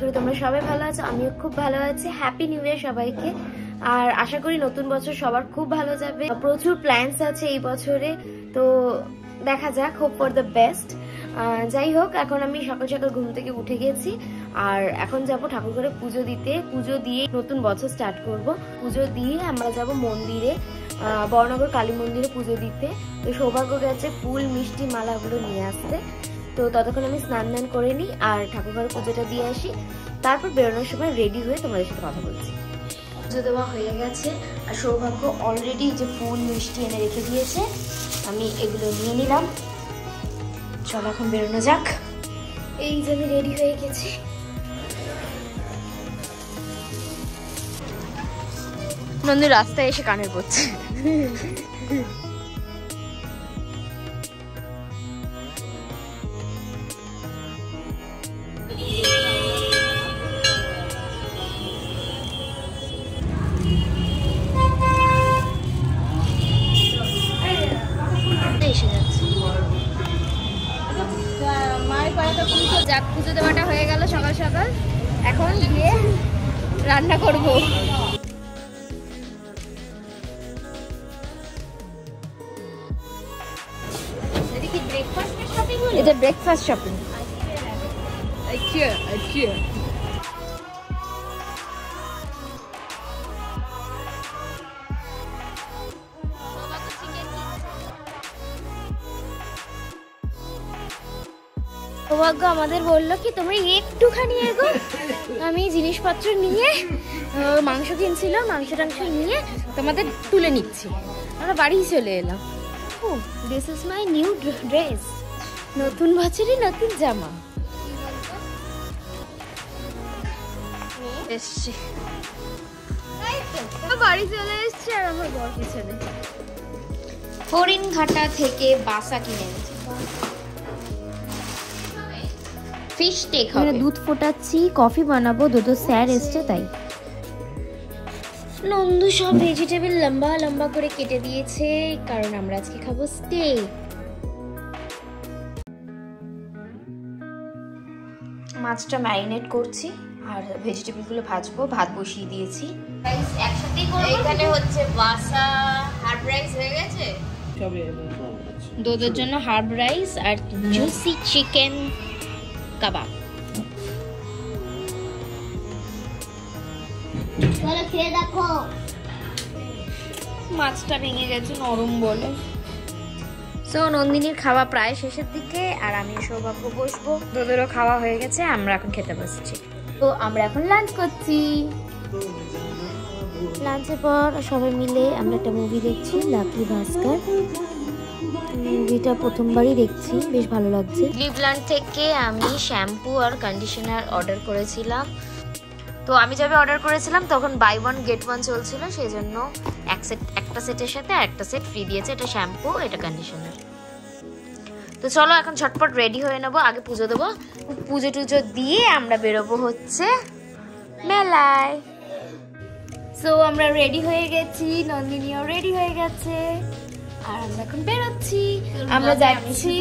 করি তোমরা সবাই ভালো আছো, আমিও খুব ভালো আছি। হ্যাপি নিউ ইয়ার সবাইকে। আর আশা করি নতুন বছর সবার খুব ভালো যাবে। প্রচুর প্ল্যানস আছে এই বছরে, তো দেখা যাক, হোপ ফর দ্য বেস্ট। যাই হোক, এখন আমি সকাল সকাল ঘুম থেকে উঠে গেছি আর এখন যাব ঠাকুর ঘরে পুজো দিতে। পুজো দিয়ে নতুন বছর স্টার্ট করব। পুজো দিয়ে আমরা যাব মন্দিরে, বড়নগর কালী মন্দিরে পুজো দিতে। তো সৌভাগ্য গেছে ফুল মিষ্টি মালাগুলো নিয়ে আসতে। তো ততক্ষণ আমি স্নান দান করে নিই আর ঠাকুর ঘরে পুজোটা দিয়ে আসি, তারপর বেরোনোর সময় রেডি হয়ে তোমাদের সাথে কথা বলছি। পুজো দেওয়া হয়ে গেছে আর সৌভাগ্য অলরেডি যে ফুল মিষ্টি এনে রেখে দিয়েছে, আমি এগুলো নিয়ে নিলাম। চলো এখন বেরোনো যাক। এই যে আমি রেডি হয়ে গেছি। নন্দী রাস্তায় এসে কানের পড়ছে। এসে যাচ্ছে। যাক, পুজো দেওয়াটা হয়ে গেল সকাল সকাল। এখন গিয়ে রান্না করব। এটা ব্রেকফাস্ট শপিং। সৌভাগ্য আমাদের বললো কি তোমরা একটুখানি এগো, আমি জিনিসপত্র নিয়ে মাংস কিনছিলাম, মাংস টাংস নিয়ে তোমাদের তুলে নিচ্ছি। আমরা বাড়ি চলে এলাম। Oh this is my new dress. নতুন বছরে নতুন জামা এসছে। বাড়ি চলে এসছে আর আমার বর পিছনে। হরিণঘাটা থেকে বাসা কিনে এনেছে। ফিশ স্টেক হবে। দুধ ফোটাচ্ছি, কফি বানাবো। দুধ স্যার এসছে তাই। নন্দু সব ভেজিটেবল লম্বা লম্বা করে কেটে দিয়েছে, কারণ আমরা আজকে খাবো স্টেক। মাছটা ম্যারিনেট করছি আর ভেজিটেবল গুলো ভাজবো। ভাত বসিয়ে দিয়েছি। একসাথেই করব। এখানে হচ্ছে বাসা হার্ব রাইস হয়ে গেছে। দুধের জন্য হার্ব রাইস আর জুসি চিকেন কাবাব। চলো খেয়ে দেখো। মাছটা ভেঙে গেছে নরম বলে। সো নন্দিনীর খাওয়া প্রায় শেষের দিকে আর আমি সৌভাগ্য বসবো। দুধেরও খাওয়া হয়ে গেছে, আমরা এখন খেতে বসছি। তো আমরা এখন লাঞ্চ করছি। লাঞ্চের পর সবাই মিলে আমরা একটা মুভি দেখছি, লাকি ভাস্কর। মুভিটা প্রথমবারই দেখছি, বেশ ভালো লাগছে। ক্লিভল্যান্ড থেকে আমি শ্যাম্পু আর কন্ডিশনার অর্ডার করেছিলাম। তো আমি যবে অর্ডার করেছিলাম তখন বাই ওয়ান গেট ওয়ান চলছিল, সেই জন্য একটা সেটের সাথে আরেকটা সেট ফ্রি দিয়েছে। এটা শ্যাম্পু, এটা কন্ডিশনার। তো চলো এখন ঝটপট রেডি হয়ে নেবো, আগে পুজো দেবো। পুজো টুজো দিয়ে আমরা বেরোবো হচ্ছে মেলায়। সো আমরা রেডি হয়ে গেছি, নন্দিনীও রেডি হয়ে গেছে আর আমরা এখন বেরোচ্ছি। আমরা যাচ্ছি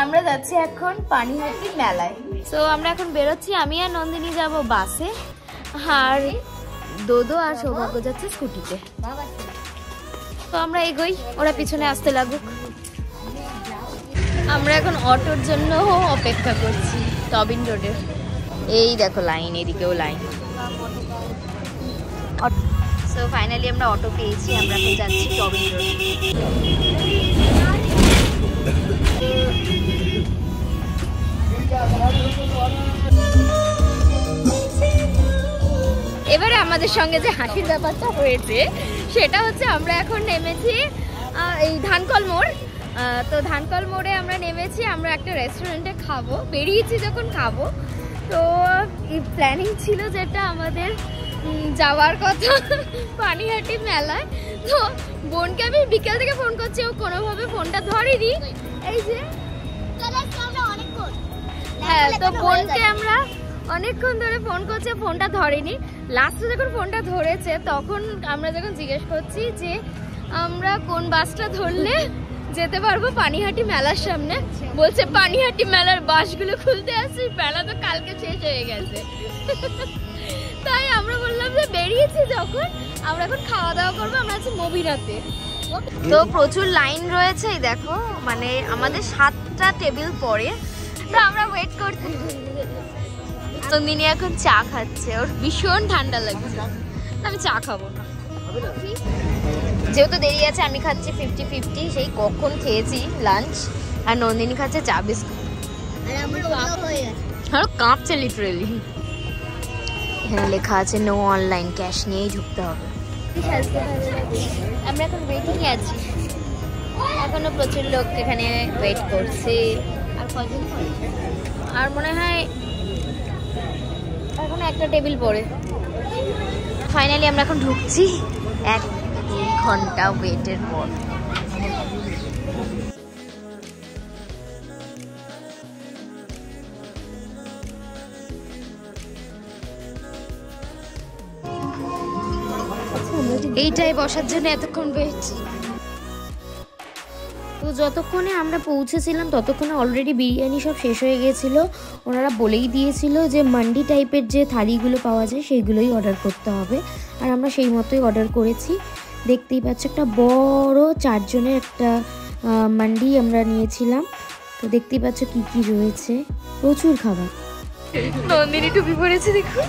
আমরা যাচ্ছি এখন পানিহাটি মেলায়। সো আমরা এখন বেরোচ্ছি। আমি আর নন্দিনী যাব বাসে আর দোদো আর সৌভাগ্য যাচ্ছে স্কুটিতে। তো আমরা এগোই, ওরা পিছনে আসতে লাগুক। আমরা এখন অটোর জন্য অপেক্ষা করছি টবিন রোডে। এই দেখো লাইন, এদিকেও লাইন। সো ফাইনালি আমরা অটো পেয়েছি, আমরা এখন যাচ্ছি টবিন রোডে। এবারে আমাদের সঙ্গে যে হাসির ব্যাপারটা হয়েছে সেটা হচ্ছে আমরা এখন নেমেছি এই ধানকল মোড়। তো ধানকল মোড়ে আমরা নেমেছি, আমরা একটা রেস্টুরেন্টে খাবো। বেরিয়েছি যখন খাবো, তো এই প্ল্যানিং ছিল যেটা আমাদের যাওয়ার কথা পানিহাটি মেলায়। তো বোনকে আমি বিকেল থেকে ফোন করছি, ও কোনোভাবে ফোনটা ধরেনি। এই যে হ্যাঁ, তো বোনকে আমরা অনেকক্ষণ ধরে ফোন করছে, ফোনটা ধরেনি। লাস্টে যখন ফোনটা ধরেছে তখন আমরা যখন জিজ্ঞেস করছি যে আমরা কোন বাসটা ধরলে যেতে পারবো পানিহাটি মেলার সামনে। বলছে পানিহাটি মেলার বাসগুলো খুলতে আসছি, মেলা তো কালকে শেষ হয়ে গেছে। তাই আমরা বললাম যে বেরিয়েছি যখন, আমরা এখন খাওয়া দাওয়া করবো। আমরা আছি মবিরাতে। তো প্রচুর লাইন রয়েছে, দেখো মানে আমাদের 7টা টেবিল পরে। তো আমরা ওয়েট করতে, নন্দিনী এখন চা খাচ্ছে, ওর ভীষণ ঠান্ডা লাগছে। আমি চা খাবো না, যেহেতু দেরি আছে। আমি খাচ্ছি 50-50, সেই কখন খেয়েছি লাঞ্চ। আর নন্দিনী খাচ্ছে চা বিস্কুট। আর কাঁপছে লিটারেলি। এখানে লেখা আছে নো অনলাইন, ক্যাশ নিয়েই ঢুকতে হবে। আমরা এখন ওয়েটিং এ আছি, এখনো প্রচুর লোক এখানে ওয়েট করছে। আর কজন? আর মনে হয় এখন একটা টেবিল পরে। ফাইনালি আমরা এখন ঢুকছি 1-2 ঘন্টা ওয়েটের পর। এইটাই বসার জন্য এতক্ষণ ওয়েট। তো যতক্ষণে আমরা পৌঁছেছিলাম ততক্ষণে অলরেডি বিরিয়ানি সব শেষ হয়ে গিয়েছিল। ওনারা বলেই দিয়েছিল যে মান্ডি টাইপের যে থালিগুলো পাওয়া যায় সেইগুলোই অর্ডার করতে হবে। আর আমরা সেই মতোই অর্ডার করেছি। দেখতেই পাচ্ছ একটা বড় 4 জনের একটা মান্ডি আমরা নিয়েছিলাম। তো দেখতেই পাচ্ছ কি কি রয়েছে, প্রচুর খাবার। নন্দিনী টুপি পরেছে দেখো।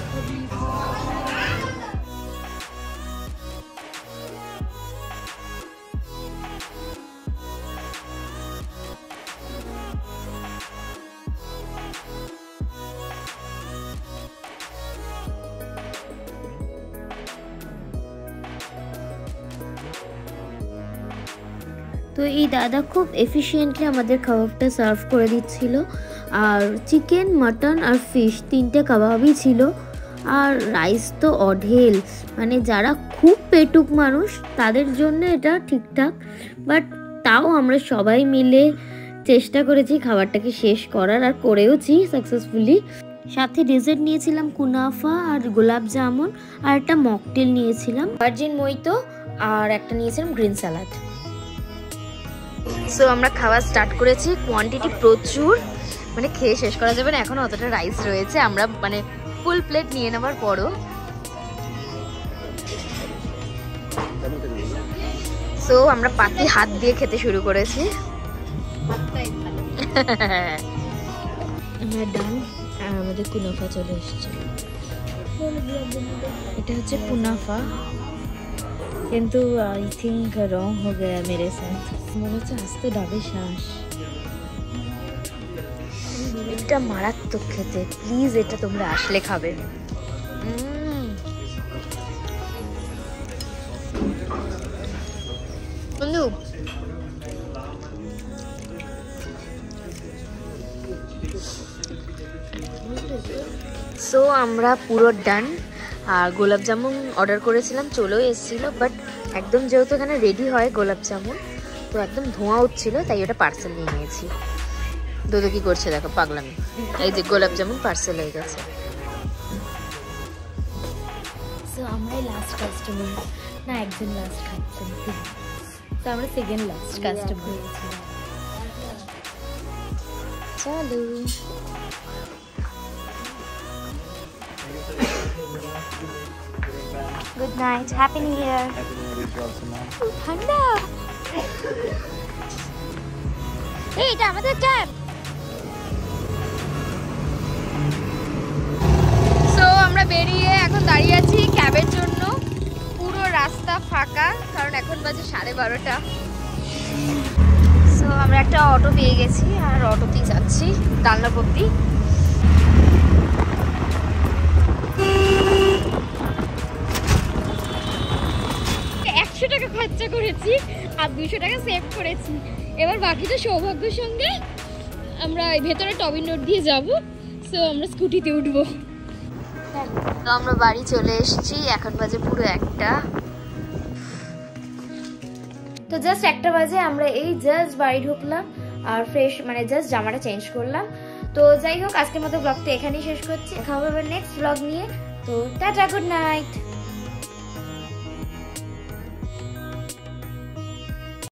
তো এই দাদা খুব এফিশিয়েন্টলি আমাদের কাবাবটা সার্ভ করে দিচ্ছিল। আর চিকেন, মাটন আর ফিশ 3টে কাবাবই ছিল। আর রাইস তো অঢেল, মানে যারা খুব পেটুক মানুষ তাদের জন্য এটা ঠিকঠাক। বাট তাও আমরা সবাই মিলে চেষ্টা করেছি খাবারটাকে শেষ করার, আর করেওছি সাকসেসফুলি। সাথে ডেজার্ট নিয়েছিলাম কুনাফা আর গোলাপ জামুন, আর একটা মকটেল নিয়েছিলাম, ভার্জিন মইতো, আর একটা নিয়েছিলাম গ্রিন স্যালাড। সো আমরা খাওয়া স্টার্ট করেছি। কোয়ান্টিটি প্রচুর, মানে খেয়ে শেষ করা যাবে না। এখন অতটা রাইস রয়েছে, আমরা মানে ফুল প্লেট নিয়ে নেওয়ার পরও। সো আমরা পাতি হাত দিয়ে খেতে শুরু করেছি। আমরা ডান, আর আমাদের কুনাফা চলে এসেছে। এটা হচ্ছে কুনাফা, কিন্তু আই থিঙ্ক রং হয়ে গেছে মেরে সাথ। মনে হচ্ছে আস্তে ডাবে শ্বাস। এটা মারাত্মক খেতে, প্লিজ এটা তোমরা আসলে খাবে। বন্ধু সো আমরা পুরো ডান। আর গোলাপ জামুন অর্ডার করেছিলাম, চলেও এসেছিলো। বাট একদম যেহেতু এখানে রেডি হয় গোলাপ জামুন, তো একদম ধোঁয়া উঠছিল, তাই ওটা পার্সেল নিয়ে নিয়েছি। দুধু কি করছে দেখো, পাগলামি। এই যে গোলাপ জামুন পার্সেল হয়ে গেছে। সো আমরাই লাস্ট কাস্টমার, না একজন লাস্ট খাচ্ছেন, তো আমরা সেকেন্ড লাস্ট কাস্টমার। চলো Good night. Happy New Year. Happy New Year also, ma'am. ঠান্ডা। এইটা আমাদের ক্যাব। সো আমরা বেরিয়ে এখন দাঁড়িয়ে আছি ক্যাবের জন্য। পুরো রাস্তা ফাঁকা, কারণ এখন বাজে 12:30। সো আমরা একটা অটো পেয়ে গেছি, আর অটোতেই যাচ্ছি ডানলপ অব্দি। টাকা খরচা করেছি আর 200 টাকা সেভ করেছি। এবার বাকিটা সৌভাগ্যের সঙ্গে আমরা ভেতরে টবিন রোড দিয়ে যাব। সো আমরা স্কুটিতে উঠবো। তো আমরা বাড়ি চলে এসেছি, এখন বাজে পুরো 1টা। তো জাস্ট 1টা বাজে আমরা এই জাস্ট বাড়ি ঢুকলাম আর ফ্রেশ মানে জাস্ট জামাটা চেঞ্জ করলাম। তো যাই হোক, আজকের মতো ব্লগটা এখানেই শেষ করছি। দেখা হবে নেক্সট ব্লগ নিয়ে। তো টাটা, গুড নাইট।